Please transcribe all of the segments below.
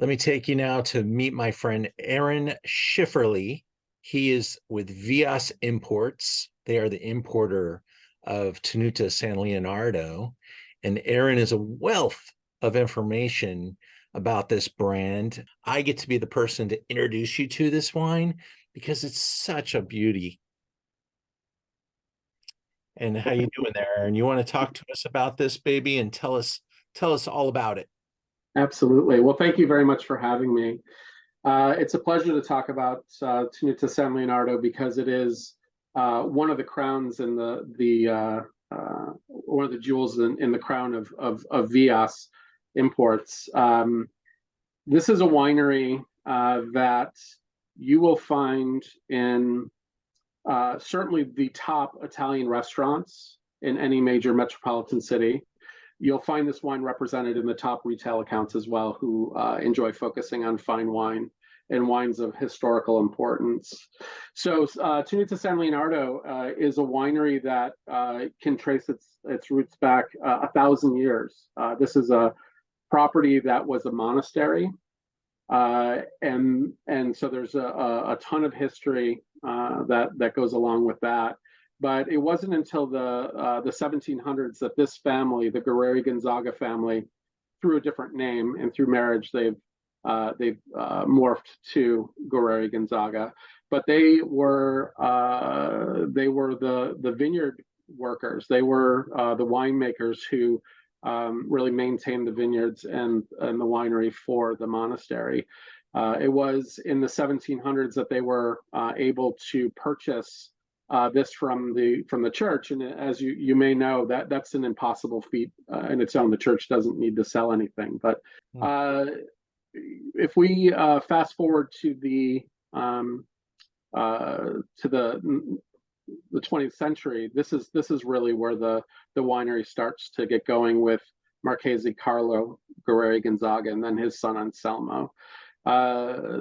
Let me take you now to meet my friend Aaron Schifferly. He is with Vias Imports. They are the importer of Tenuta San Leonardo. And Aaron is a wealth of information about this brand. I get to be the person to introduce you to this wine because it's such a beauty. And how you doing there, Aaron? You want to talk to us about this baby and tell us all about it? Absolutely. Well, thank you very much for having me. It's a pleasure to talk about Tenuta San Leonardo because it is one of the crowns in one of the jewels in the crown of Vias Imports. This is a winery that you will find in certainly the top Italian restaurants in any major metropolitan city. You'll find this wine represented in the top retail accounts as well, who enjoy focusing on fine wine and wines of historical importance. So Tenuta San Leonardo is a winery that can trace its roots back 1,000 years. This is a property that was a monastery, and so there's a ton of history that goes along with that. But it wasn't until the 1700s that this family, the Guerreri Gonzaga family, through a different name and through marriage, they've morphed to Guerreri Gonzaga. But they were the vineyard workers. They were the winemakers who really maintained the vineyards and the winery for the monastery. It was in the 1700s that they were able to purchase this from the church, and as you may know, that's an impossible feat in its own. The church doesn't need to sell anything, but if we fast forward to the 20th century, this is really where the winery starts to get going with Marchese Carlo Guerreri Gonzaga and then his son Anselmo.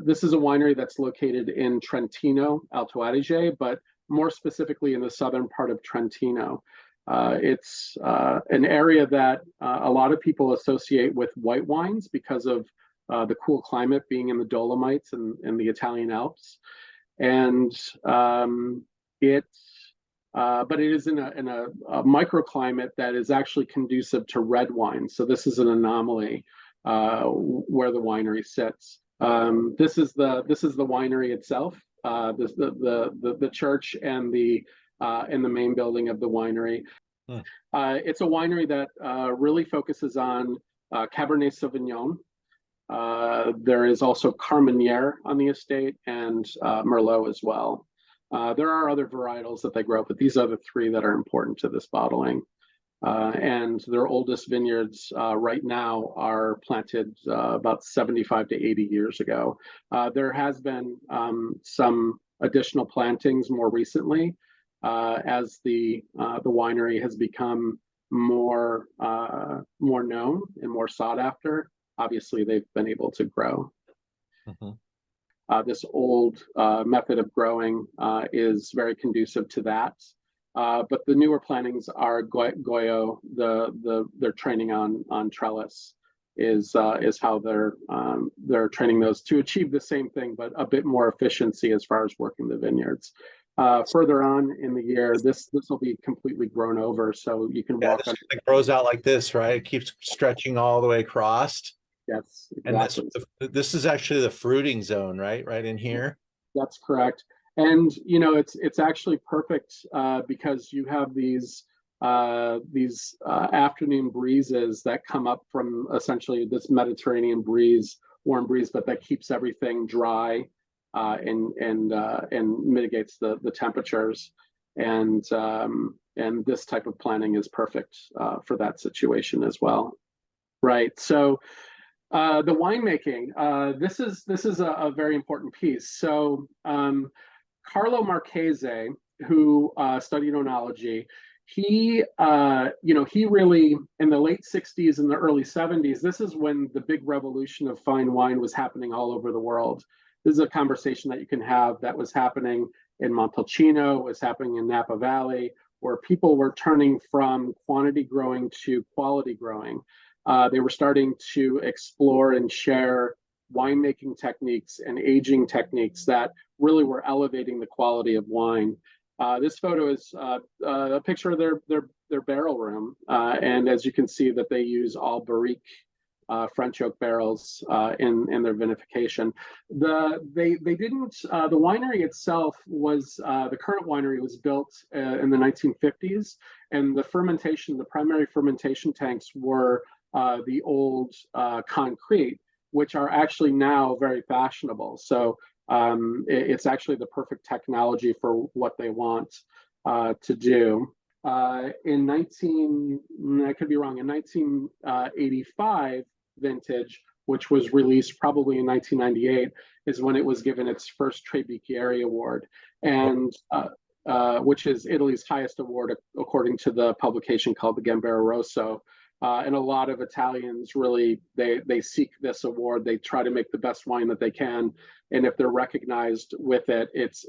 This is a winery that's located in Trentino, Alto Adige, but more specifically in the southern part of Trentino. It's an area that a lot of people associate with white wines because of the cool climate being in the Dolomites and the Italian Alps. And but it is in a microclimate that is actually conducive to red wine. So this is an anomaly where the winery sits. This is the winery itself. The church and the main building of the winery. It's a winery that really focuses on Cabernet Sauvignon. There is also Carmenere on the estate and Merlot as well. There are other varietals that they grow, but these are the three that are important to this bottling. And their oldest vineyards right now are planted about 75 to 80 years ago. There has been some additional plantings more recently as the winery has become more known and more sought after. Obviously, they've been able to grow. This old method of growing is very conducive to that. But the newer plantings are Goyo. They're training on trellis is how they're training those to achieve the same thing, but a bit more efficiency as far as working the vineyards. Further on in the year, this will be completely grown over, so you can walk on. It grows out like this, right? It keeps stretching all the way across. Yes, exactly. And this is actually the fruiting zone, right? Right in here. That's correct. And it's actually perfect because you have these afternoon breezes that come up from essentially this Mediterranean breeze, warm breeze, but that keeps everything dry and mitigates the temperatures. And this type of planting is perfect for that situation as well. Right. So the winemaking, this is a very important piece. So Carlo Marchese, who studied oenology, he really, in the late 60s and the early 70s, this is when the big revolution of fine wine was happening all over the world. This is a conversation that you can have that was happening in Montalcino, was happening in Napa Valley, where people were turning from quantity growing to quality growing. They were starting to explore and share winemaking techniques and aging techniques that really were elevating the quality of wine. This photo is a picture of their barrel room, and as you can see, that they use all barrique French oak barrels in their vinification. They didn't the winery itself was the current winery was built in the 1950s, and the primary fermentation tanks were the old concrete, which are actually now very fashionable. So it's actually the perfect technology for what they want to do. In 19, I could be wrong, in 1985 vintage, which was released probably in 1998, is when it was given its first Tre Bicchieri award, and which is Italy's highest award according to the publication called the Gambero Rosso. And a lot of Italians really they seek this award. They try to make the best wine that they can, and if they're recognized with it, it's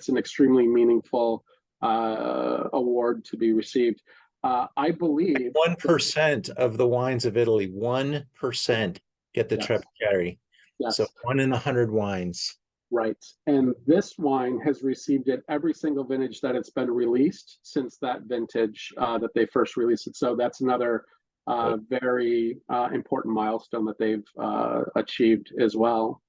an extremely meaningful award to be received. I believe 1% of the wines of Italy, 1% get the yes, Trebbiari. So yes, 1 in 100 wines. right. And this wine has received it every single vintage that it's been released since that vintage that they first released it. So that's another very important milestone that they've achieved as well.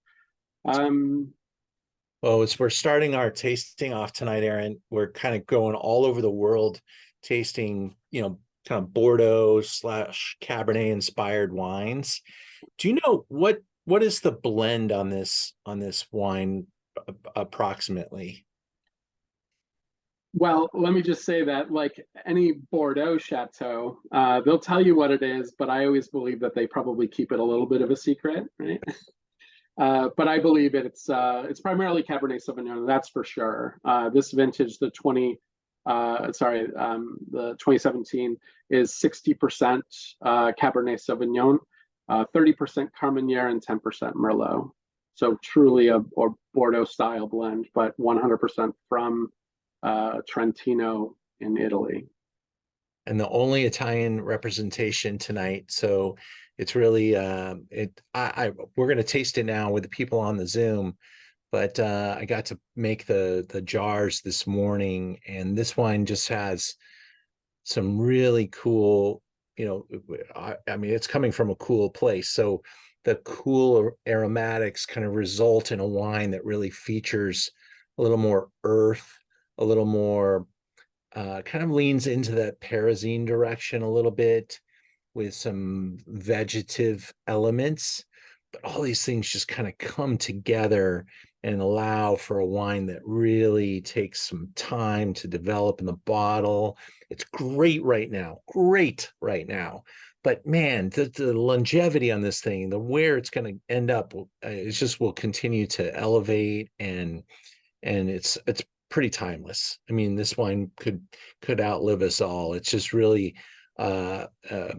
Well, as we're starting our tasting off tonight, Aaron, we're kind of going all over the world tasting, kind of Bordeaux / Cabernet inspired wines. Do you know what is the blend on this wine approximately? Well, let me just say that, like any Bordeaux chateau, they'll tell you what it is, but I always believe that they probably keep it a little bit of a secret, right? But I believe it's primarily Cabernet Sauvignon, that's for sure. This vintage, the 2017 is 60% Cabernet Sauvignon, 30% Carmenere, and 10% Merlot. So truly a Bordeaux style blend, but 100% from Trentino in Italy. And the only Italian representation tonight. So it's really we're going to taste it now with the people on the Zoom, but I got to make the jars this morning, and this wine just has some really cool, I mean, it's coming from a cool place. So the cool aromatics kind of result in a wine that really features a little more earth, a little more kind of leans into that Parisine direction a little bit with some vegetative elements. But all these things just kind of come together and allow for a wine that really takes some time to develop in the bottle. It's great right now. But man, the longevity on this thing, where it's going to end up, it's just will continue to elevate, and it's pretty timeless. I mean, this wine could outlive us all. It's just really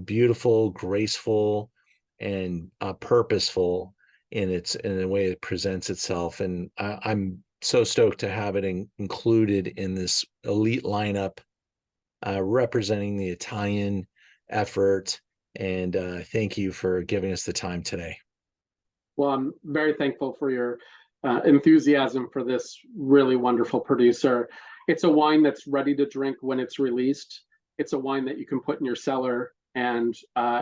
beautiful, graceful, and purposeful in the way it presents itself. And I'm so stoked to have it included in this elite lineup representing the Italian effort. And thank you for giving us the time today. Well, I'm very thankful for your enthusiasm for this really wonderful producer. It's a wine that's ready to drink when it's released. It's a wine that you can put in your cellar and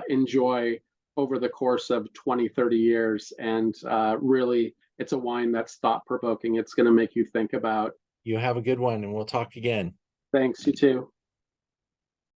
enjoy over the course of 20, 30 years. And really, it's a wine that's thought-provoking. It's going to make you think about. You have a good one, and we'll talk again. Thanks, you too.